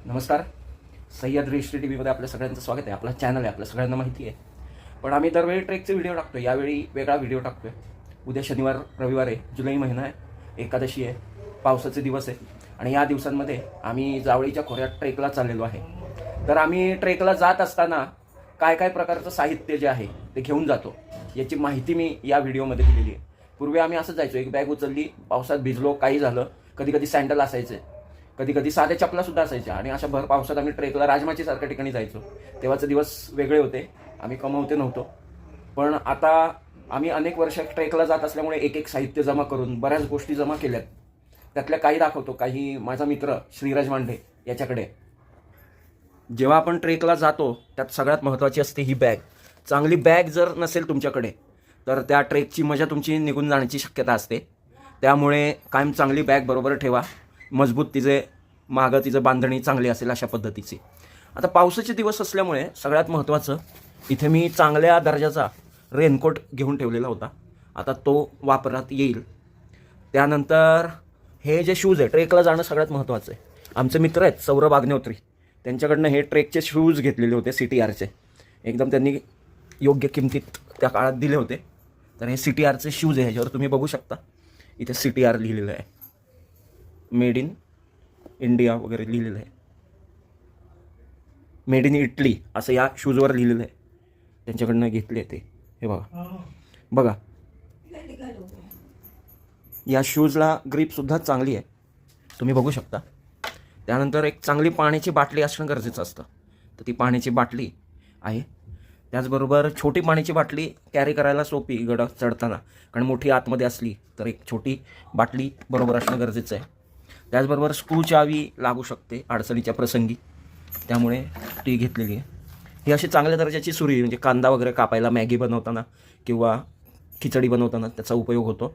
नमस्कार. Sahyadri history T व्हीमध्ये आपल्या सगळ्यांचं स्वागत आहे. आपला चॅनल आहे, आपल्या सगळ्यांना माहिती आहे. पण आम्ही दरवेळी ट्रेकचे व्हिडिओ टाकतो, यावेळी वेगळा व्हिडिओ टाकतो आहे. उद्या शनिवार रविवार आहे, जुलै महिना आहे, एकादशी आहे, पावसाचे दिवस आहे आणि या दिवसांमध्ये आम्ही जावळीच्या खोऱ्यात ट्रेकला चाललेलो आहे. तर आम्ही ट्रेकला जात असताना काय काय प्रकारचं साहित्य जे आहे ते घेऊन जातो याची माहिती मी या व्हिडिओमध्ये दिलेली आहे. पूर्वी आम्ही असं जायचो, एक बॅग उचलली, पावसात भिजलो, काही झालं, कधी कधी सँडल असायचे, कधी कधी साध्या चपलासुद्धा असायच्या आणि अशा भर पावसात आम्ही ट्रेकला राजमाची सारख्या ठिकाणी जायचो. तेव्हाचे दिवस वेगळे होते, आम्ही कमवते नव्हतो. पण आता आम्ही अनेक वर्ष ट्रेकला जात असल्यामुळे एक एक साहित्य जमा करून बऱ्याच गोष्टी जमा केल्यात. त्यातल्या काही दाखवतो, काही माझा मित्र श्रीराज मांढे याच्याकडे. जेव्हा आपण ट्रेकला जातो त्यात सगळ्यात महत्त्वाची असते ही बॅग. चांगली बॅग जर नसेल तुमच्याकडे तर त्या ट्रेकची मजा तुमची निघून जाण्याची शक्यता असते. त्यामुळे कायम चांगली बॅग बरोबर ठेवा, मजबूत तिचे मागं तिचं बांधणी चांगली असेल अशा पद्धतीची. आता पावसाचे दिवस असल्यामुळे सगळ्यात महत्त्वाचं इथे मी चांगल्या दर्जाचा रेनकोट घेऊन ठेवलेला होता. आता तो वापरात येईल. त्यानंतर हे जे शूज आहे, ट्रेकला जाणं सगळ्यात महत्त्वाचं आहे. आमचे मित्र आहेत सौरभ आग्नेहोत्री, त्यांच्याकडनं हे ट्रेकचे शूज घेतलेले होते CTRचे. एकदम त्यांनी योग्य किमतीत त्या काळात दिले होते. तर हे CTRचे शूज आहे. ह्याच्यावर तुम्ही बघू शकता, इथे CTR लिहिलेलं आहे, मेड इन इंडिया वगैरे लिहिलेलं आहे, मेड इन इटली असं या शूजवर लिहिलेलं आहे. त्यांच्याकडनं घेतले ते. हे बघा, या शूजला ग्रीपसुद्धा चांगली आहे, तुम्ही बघू शकता. त्यानंतर एक चांगली पाण्याची बाटली असणं गरजेचं असतं, तर ती पाण्याची बाटली आहे. त्याचबरोबर छोटी पाण्याची बाटली कॅरी करायला सोपी गड चढताना, कारण मोठी आतमध्ये असली तर एक छोटी बाटली बरोबर असणं गरजेचं आहे. त्याचबरोबर स्क्रू चावी लागू शकते अडचणीच्या प्रसंगी, त्यामुळे ती घेतलेली आहे. ही अशी चांगल्या दर्जाची सुरी, म्हणजे कांदा वगैरे कापायला, मॅगी बनवताना किंवा खिचडी बनवताना त्याचा उपयोग होतो.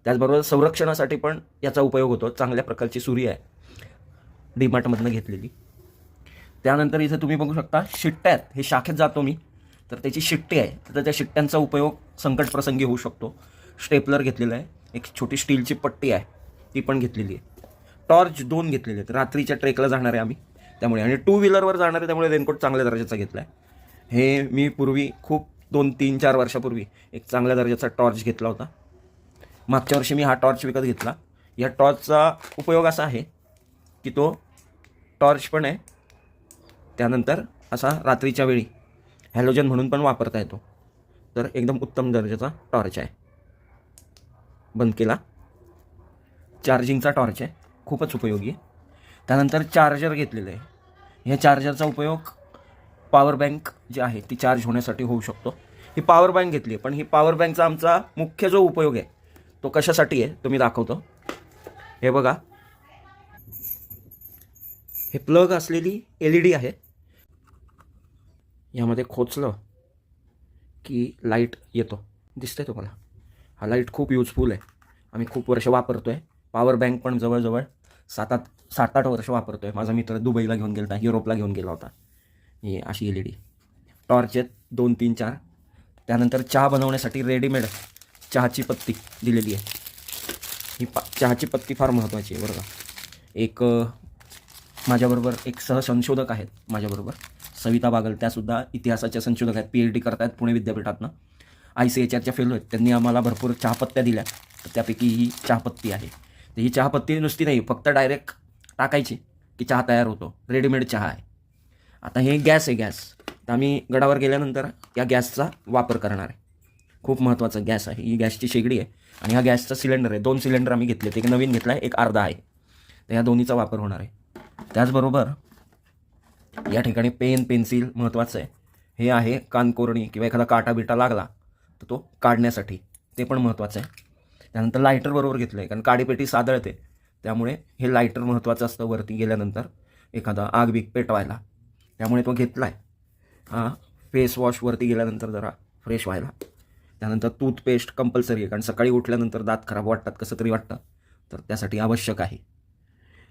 त्याचबरोबर संरक्षणासाठी पण याचा उपयोग होतो. चांगल्या प्रकारची सुरी आहे, डीमार्टमधनं घेतलेली. त्यानंतर इथे तुम्ही बघू शकता शिट्ट्या आहेत. हे शाखेत जातो मी तर त्याची शिट्टी आहे, तर त्या शिट्ट्यांचा उपयोग संकट प्रसंगी होऊ शकतो. स्टेपलर घेतलेलं आहे, एक छोटी स्टीलची पट्टी आहे ती पण घेतलेली आहे. टॉर्च 2 घेतलेले आहेत, रात्रीच्या ट्रेकला जाणार आहे आम्ही त्यामुळे, आणि 2 व्हीलरवर जाणार आहे त्यामुळे रेनकोट चांगल्या दर्जाचा घेतला आहे. हे मी पूर्वी खूप 2-3-4 वर्षापूर्वी एक चांगल्या दर्जाचा टॉर्च घेतला होता. मागच्या वर्षी मी हा टॉर्च विकत घेतला. या टॉर्चचा उपयोग असा आहे की तो टॉर्च पण आहे, त्यानंतर असा रात्रीच्या वेळी हॅलोजन म्हणून पण वापरता येतो. तर एकदम उत्तम दर्जाचा टॉर्च आहे. बंद केला. चार्जिंगचा टॉर्च आहे, खूपच उपयोगी आहे. त्यानंतर चार्जर घेतलेलं आहे. ह्या चार्जरचा उपयोग पॉवर बँक जी आहे ती चार्ज होण्यासाठी होऊ शकतो. ही पॉवर बँक घेतली आहे, पण ही पॉवर बँकचा आमचा मुख्य जो उपयोग आहे तो कशासाठी आहे तो मी दाखवतो. हे बघा, हे प्लग असलेली LED आहे. यामध्ये खोचलं की लाईट येतो, दिसतंय तुम्हाला. हा लाईट खूप युजफुल आहे, आम्ही खूप वर्ष वापरतो आहे. पॉवर बँक पण जवळजवळ 7-8 वर्ष वापरतो आहे. माझा मित्र दुबईला घेऊन गेला होता, युरोपला घेऊन गेला होता. ही अशी LED टॉर्च आहेत 2, 3, 4. त्यानंतर चहा बनवण्यासाठी रेडीमेड चहाची पत्ती दिलेली आहे. ही चहाची पत्ती फार महत्त्वाची आहे बरं का. एक माझ्याबरोबर एक सहसंशोधक आहेत माझ्याबरोबर, सविता बागल, त्यासुद्धा इतिहासाच्या संशोधक आहेत, PhD करत आहेत पुणे विद्यापीठातनं, ICHRच्या फेलो आहेत. त्यांनी आम्हाला भरपूर चहापत्त्या दिल्या, तर त्यापैकी ही चहापत्ती आहे. तर ही चहापत्ती नुसती नाही, फक्त डायरेक्ट टाकायची की चहा तयार होतो, रेडीमेड चहा आहे. आता हे गॅस आहे, गॅस. तर आम्ही गडावर गेल्यानंतर या गॅसचा वापर करणार आहे. खूप महत्त्वाचा गॅस आहे. ही गॅसची शेगडी आहे आणि हा गॅसचा सिलेंडर आहे. 2 सिलेंडर आम्ही घेतलेत, एक नवीन घेतला आहे, एक अर्धा आहे. तर ह्या दोन्हीचा वापर होणार आहे. त्याचबरोबर या ठिकाणी पेन पेन्सिल महत्त्वाचं आहे. हे आहे कानकोरणी किंवा एखादा काटा बिटा लागला तर तो काढण्यासाठी, ते पण महत्त्वाचं आहे. त्यानंतर लायटर बरोबर घेतलं आहे, कारण काडीपेटी सादळते, त्यामुळे हे लायटर महत्त्वाचं असतं वरती गेल्यानंतर एखादा आग बीग पेटवायला, त्यामुळे तो घेतला आहे. हा फेस वॉश वरती गेल्यानंतर जरा फ्रेश व्हायला. त्यानंतर टूथपेस्ट कंपल्सरी आहे, कारण सकाळी उठल्यानंतर दात खराब वाटतात, कसं तरी वाटतं, तर त्यासाठी आवश्यक आहे.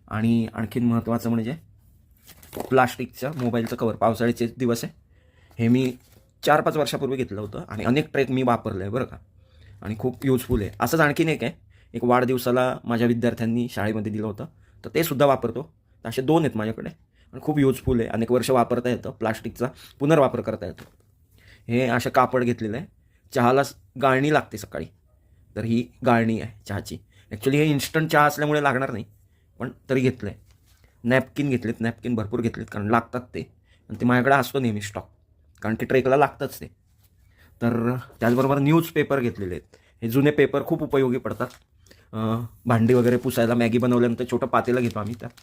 आणि आणखीन महत्त्वाचं म्हणजे प्लास्टिकच्या मोबाईलचं कवर. पावसाळ्याचे दिवस आहे, हे मी 4-5 वर्षापूर्वी घेतलं होतं आणि अनेक ट्रेक मी वापरलं आहे बरं का, आणि खूप युजफुल आहे. असंच आणखीन एक आहे, एक वाढदिवसाला माझ्या विद्यार्थ्यांनी शाळेमध्ये दिलं होतं, तर ते सुद्धा वापरतो. असे 2 आहेत माझ्याकडे. आणि खूप युजफुल आहे. अनेक वर्ष वापरता येतं. प्लास्टिकचा पुनर्वापर करता येतो. हे असं कापड घेतलेलं आहे. चहाला गाळणी लागते सकाळी, तर ही गाळणी आहे चहाची. ॲक्च्युली हे इन्स्टंट चहा असल्यामुळे लागणार नाही, पण तरी घेतलं आहे. नॅपकिन घेतलेत, नॅपकिन भरपूर घेतलेत कारण लागतात ते, आणि ते माझ्याकडे असतो नेहमी स्टॉक, कारण की ट्रेकला लागतंच ते. तर त्याचबरोबर न्यूजपेपर घेतलेले आहेत. हे जुने पेपर खूप उपयोगी पडतात. भांडी वगैरे पुसायला, मॅगी बनवल्यानंतर छोटं पातेलं घेतो आम्ही त्यात.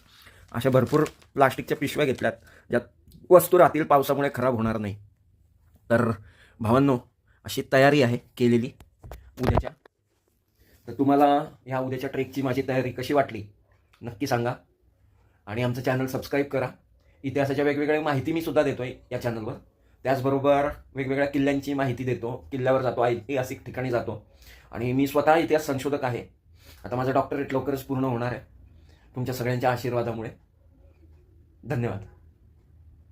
अशा भरपूर प्लास्टिकच्या पिशव्या घेतल्यात, ज्यात वस्तू राहतील, पावसामुळे खराब होणार नाही. तर भावांनो, अशी तयारी आहे केलेली उद्याच्या. तर तुम्हाला ह्या उद्याच्या ट्रेकची माझी तयारी कशी वाटली नक्की सांगा, आणि आमचं चॅनल सबस्क्राईब करा. इतिहासाच्या वेगवेगळ्या माहिती मी सुद्धा देतो आहे या चॅनलवर. त्याचबरोबर वेगवेगळ्या किल्ल्यांची माहिती देतो, किल्ल्यावर जातो, ऐतिहासिक ठिकाणी जातो, आणि मी स्वतः इतिहास संशोधक आहे. आता माझं डॉक्टरेट लवकरच पूर्ण होणार आहे तुमच्या सगळ्यांच्या आशीर्वादामुळे. धन्यवाद.